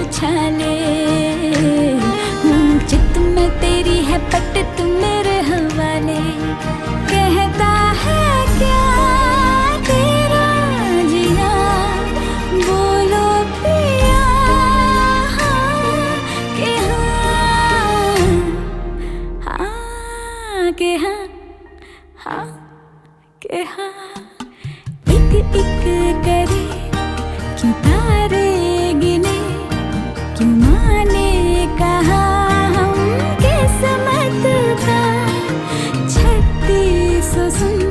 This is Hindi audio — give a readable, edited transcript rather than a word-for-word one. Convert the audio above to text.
उछाले। चित में तेरी है पट तू मेरे हवाले। कहता है क्या तेरा जिया, बोलो पिया हाँ के हाँ, हाँ के हाँ, हाँ के हाँ। एक एक करे क्यों